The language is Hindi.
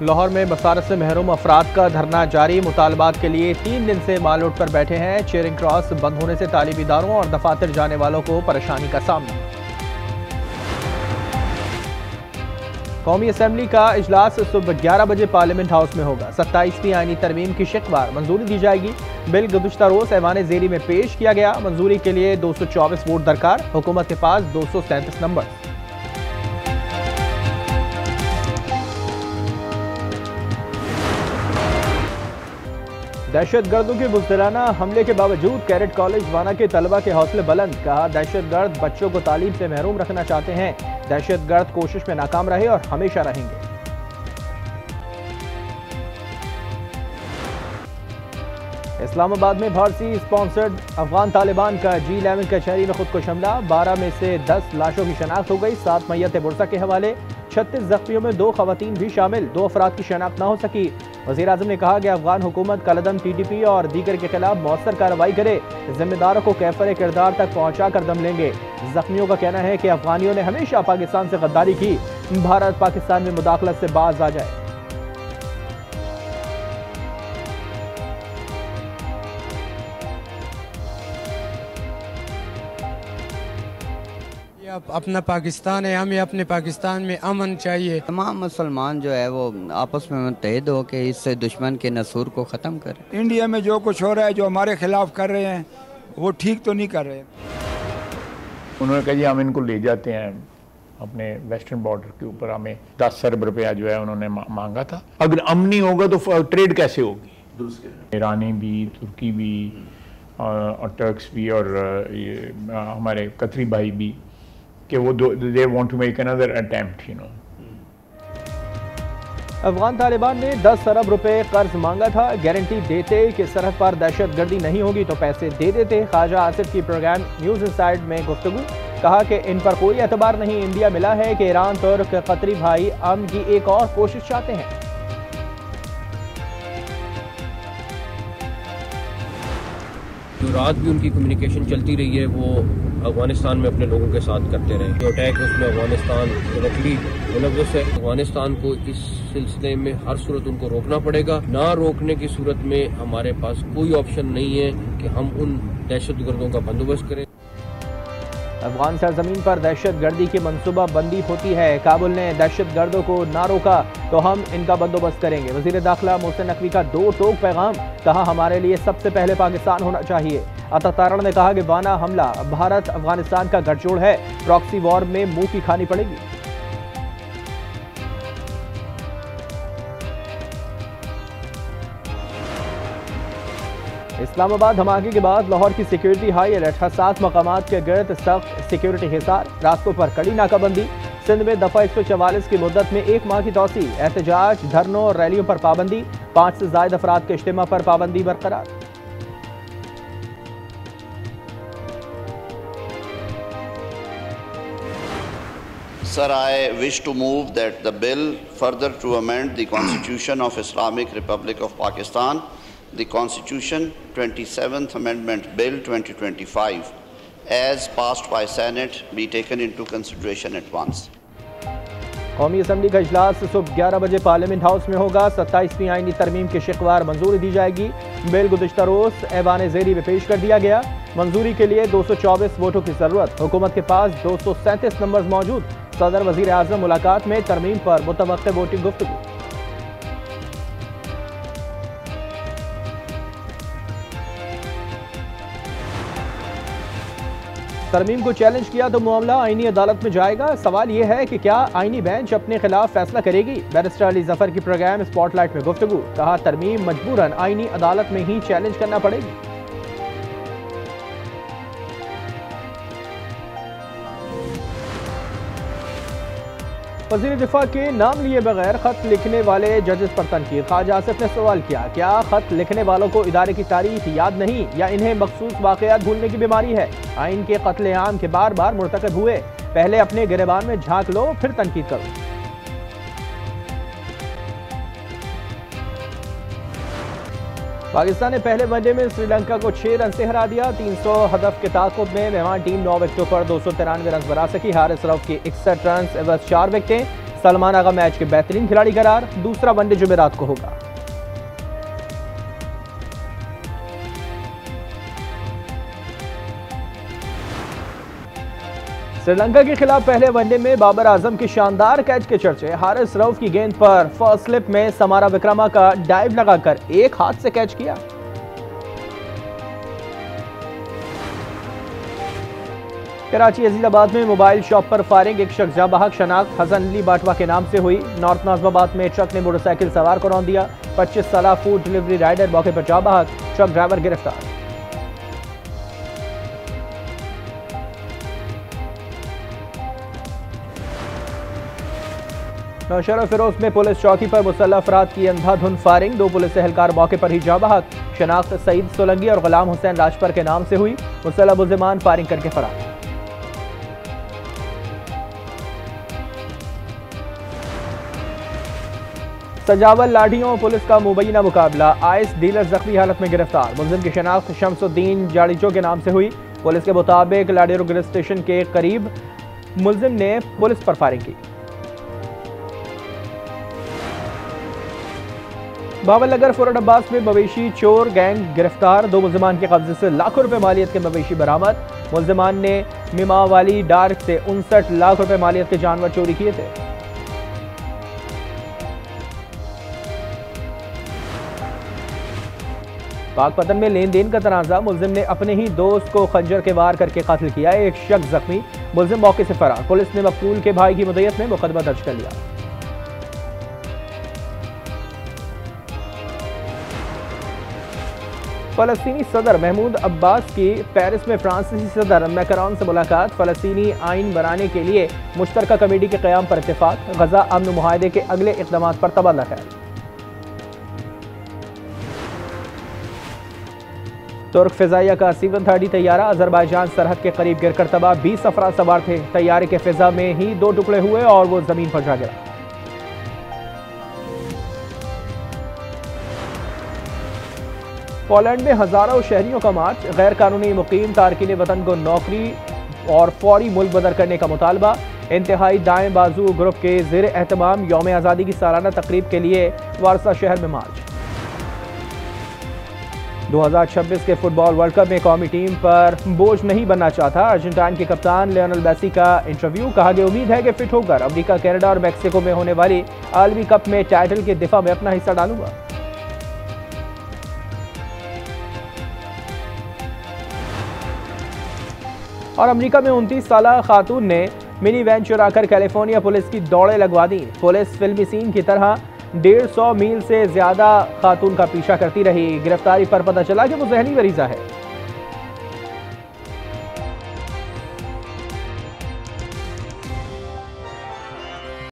लाहौर में बसारत से महरूम अफराद का धरना जारी। मुतालबात के लिए 3 दिन से माल रोड पर बैठे हैं। चेयरिंग क्रॉस बंद होने से तालीमी इदारों और दफातर जाने वालों को परेशानी का सामना। कौमी असम्बली का इजलास सुबह 11 बजे पार्लियामेंट हाउस में होगा। 27वीं आईनी तरमीम की शिकवार मंजूरी दी जाएगी। बिल गुज़िश्ता रोज ऐवान ज़ेरी में पेश किया गया। मंजूरी के लिए 224 वोट दरकार। हुकूमत के पास 237 नंबर। दहशत गर्दों के बुज़दिलाना हमले के बावजूद कैडेट कॉलेज वाना के तलबा के हौसले बुलंद। कहा, दहशत गर्द बच्चों को तालीम से महरूम रखना चाहते हैं। दहशत गर्द कोशिश में नाकाम रहे और हमेशा रहेंगे। इस्लामाबाद में भारतीय स्पॉन्सर्ड अफगान तालिबान का G11 कचहरी में खुदकुश हमला। 12 में से 10 लाशों की शनाख्त हो गई। 7 मैयत बुरसा के हवाले। 36 जख्मियों में 2 खवातीन भी शामिल। 2 अफराद की शनाख्त न हो सकी। वज़ीर आज़म ने कहा कि अफगान हुकूमत कलदम TTP और दीगर के खिलाफ मौसर कार्रवाई करे। जिम्मेदारों को कैफर किरदार तक पहुंचा कर दम लेंगे। जख्मियों का कहना है कि अफगानियों ने हमेशा पाकिस्तान से गद्दारी की। भारत पाकिस्तान में मुदाखलत से बाज आ जाए। अपना पाकिस्तान है, हमें अपने पाकिस्तान में अमन चाहिए। तमाम मुसलमान जो है वो आपस में मुत्तहिद हो के इससे दुश्मन के नसूर को ख़त्म करें। इंडिया में जो कुछ हो रहा है, जो हमारे खिलाफ कर रहे हैं, वो ठीक तो नहीं कर रहे। उन्होंने कहा जी हम इनको ले जाते हैं अपने वेस्टर्न बॉर्डर के ऊपर। हमें 10 अरब रुपया जो है उन्होंने मांगा था। अगर अमनी होगा तो ट्रेड कैसे होगी? ईरानी भी, तुर्की भी और टर्क्स भी और हमारे कतरी भाई भी कि वो they want to make another attempt, you know. Afghan Taliban ने 10 अरब रुपए कर्ज मांगा था। गारंटी देते कि सरहद पर दहशत गर्दी नहीं होगी तो पैसे दे देते। ख्वाजा आसिफ की प्रोग्राम न्यूज इनसाइड में गुफ्तगू। कहा कि इन पर कोई एतबार नहीं। इंडिया मिला है कि ईरान, तुर्क, कतरी भाई अमन की एक और कोशिश चाहते हैं। जो रात भी उनकी कम्युनिकेशन चलती रही है वो अफगानिस्तान में अपने लोगों के साथ करते रहे। जो अटैक है उसमें अफगानिस्तान डायरेक्टली मुलव्वस है। अफगानिस्तान को इस सिलसिले में हर सूरत उनको रोकना पड़ेगा। ना रोकने की सूरत में हमारे पास कोई ऑप्शन नहीं है कि हम उन दहशत गर्दों का बंदोबस्त करें। अफगान सरजमीन पर दहशत गर्दी की मनसूबा बंदी होती है। काबुल ने दहशत गर्दों को ना रोका तो हम इनका बंदोबस्त करेंगे। वजीर दाखिला मोहसिन नकवी का 2 टोक पैगाम। कहा, हमारे लिए सबसे पहले पाकिस्तान होना चाहिए। अता तारण ने कहा कि वाना हमला भारत अफगानिस्तान का गठजोड़ है। प्रॉक्सी वॉर में मुंह की खानी पड़ेगी। इस्लामाबाद धमाके के बाद लाहौर की सिक्योरिटी हाई अलर्ट। 7 मकामात के गिर्द सख्त सिक्योरिटी हिसार। रास्तों पर कड़ी नाकाबंदी। सिंध में दफा 144 की मुद्दत में 1 माह की तौसी। एहतजाज, धरनों और रैलियों पर पाबंदी। 5 से ज्यादा अफराद के इज्तिमा पर पाबंदी बरकरार। Sir, I wish to move that the bill further to amend the Constitution of Islamic Republic of Pakistan, the Constitution 27th Amendment Bill 2025, as passed by Senate, be taken into consideration at once. कौमी असम्बली का इजलास सुबह 11 बजे पार्लियामेंट हाउस में होगा। 27वीं आईनी तरमीम की शिकवार मंजूरी दी जाएगी। बिल गुज़िश्ता रोज ऐवान ज़ेरी में पेश कर दिया गया। मंजूरी के लिए 224 वोटों की जरूरत। हुकूमत के पास 237 नंबर मौजूद। सदर वज़ीर आज़म मुलाकात में तरमीम पर मुतवक्के वोटिंग गुफ्तगू। तरमीम को चैलेंज किया तो मामला आईनी अदालत में जाएगा। सवाल यह है कि क्या आईनी बेंच अपने खिलाफ फैसला करेगी। बैरिस्टर अली जफर की प्रोग्राम स्पॉटलाइट में गुफ्तगू। कहा, तरमीम मजबूरन आईनी अदालत में ही चैलेंज करना पड़ेगी। वज़ीर दिफा के नाम लिए बगैर खत लिखने वाले जजेस पर तनकीद। ख्वाजा आसिफ ने सवाल किया, क्या खत लिखने वालों को इदारे की तारीख याद नहीं या इन्हें मखसूस वाक़यात भूलने की बीमारी है। आइन के कत्ले आम के बार बार मुर्तकब हुए। पहले अपने गिरबान में झांक लो, फिर तनकीद करो। पाकिस्तान ने पहले वनडे में श्रीलंका को 6 रन से हरा दिया। 300 हदफ के ताक़ुब में मेहमान टीम 9 विकेटों पर 293 रन बना सकी। हारिस रऊफ की 61 रन एवज 4 विकेटें। सलमान आगा मैच के बेहतरीन खिलाड़ी करार। दूसरा वनडे जुमेरात को होगा। श्रीलंका के खिलाफ पहले वनडे में बाबर आजम के शानदार कैच के चर्चे। हारिस रऊफ की गेंद पर फर्स्ट स्लिप में समारा विक्रमा का डाइव लगाकर एक हाथ से कैच किया। कराची अजीजाबाद में मोबाइल शॉप पर फायरिंग, एक शख्स जाँ बहक। शनाख्त हसन अली बाटवा के नाम से हुई। नॉर्थ नाज़िमाबाद में ट्रक ने मोटरसाइकिल सवार को रौंद दिया। 25 साल फूड डिलीवरी राइडर मौके पर जाँ बहक, ट्रक ड्राइवर गिरफ्तार। नौशहरा फिरोज में पुलिस चौकी पर मुसल्लह अफराद की अंधाधुंध फायरिंग, 2 पुलिस एहलकार मौके पर ही जाँ बहक। शनाख्त सईद सोलंगी और गुलाम हुसैन राजपर के नाम से हुई। मुसल्लह मुल्जिमान फायरिंग करके फरार। सजावल लाठियों पुलिस का मुबैना मुकाबला, आइस डीलर जख्मी हालत में गिरफ्तार। मुलजिम की शनाख्त शमसुद्दीन जाड़ीचो के नाम से हुई। पुलिस के मुताबिक लाडेरो पुलिस स्टेशन के करीब मुलजिम ने पुलिस पर फायरिंग की। बाबरनगर फुरन अब्बास में मवेशी चोर गैंग गिरफ्तार, 2 मुलजिमान के कब्जे से लाखों रुपए मालियत के मवेशी बरामद। मुलजिमान ने मिमावाली डार्क से 59 लाख रुपए मालियत के जानवर चोरी किए थे। पाकपतन में लेन देन का तनाजा, मुलजिम ने अपने ही दोस्त को खंजर के वार करके कत्ल किया। एक शख्स जख्मी, मुलजिम मौके से फरार। पुलिस ने मकतूल के भाई की मुद्दत में मुकदमा दर्ज कर लिया। फलस्तीनी सदर महमूद अब्बास की पेरिस में फ्रांसीसी सदर मैकरॉन से मुलाकात। फलस्तीनी आइन बनाने के लिए मुश्तरका कमेटी के क़याम पर इत्तेफाक। गजा अमन मुआहदे के अगले इक़दामात पर तबादला ख्याल। तुर्क फिजाइया का C-130 तैयारा अजरबैजान सरहद के करीब गिरकर तबाह, 20 अफराद सवार थे। तैयारे के फिजा में ही 2 टुकड़े हुए और वो जमीन पर जा गिरा। पोलैंड में हजारों शहरियों का मार्च, गैर कानूनी मुकीम तारकीन वतन को नौकरी और फौरी मुल्क बदर करने का मुतालबा। इंतहाई दाएं बाजू ग्रुप के ज़ेर एहतमाम यौम आज़ादी की सालाना तकरीब के लिए वारसा शहर में मार्च। 2026 के फुटबॉल वर्ल्ड कप में कौमी टीम पर बोझ नहीं बनना चाहता। अर्जेंटाइन के कप्तान लियोनेल मेसी का इंटरव्यू, कहा कि उम्मीद है कि फिट होकर अमेरिका, कनाडा और मैक्सिको में होने वाली आलमी कप में टाइटल के दिफा में अपना हिस्सा डालूंगा। और अमेरिका में 29 साल खातून ने मिनी वैन चुराकर कैलिफोर्निया पुलिस की दौड़े लगवा दी। पुलिस फिल्मी सीन की तरह 150 मील से ज्यादा खातून का पीछा करती रही। गिरफ्तारी पर पता चला कि वो जहनी मरीजा है।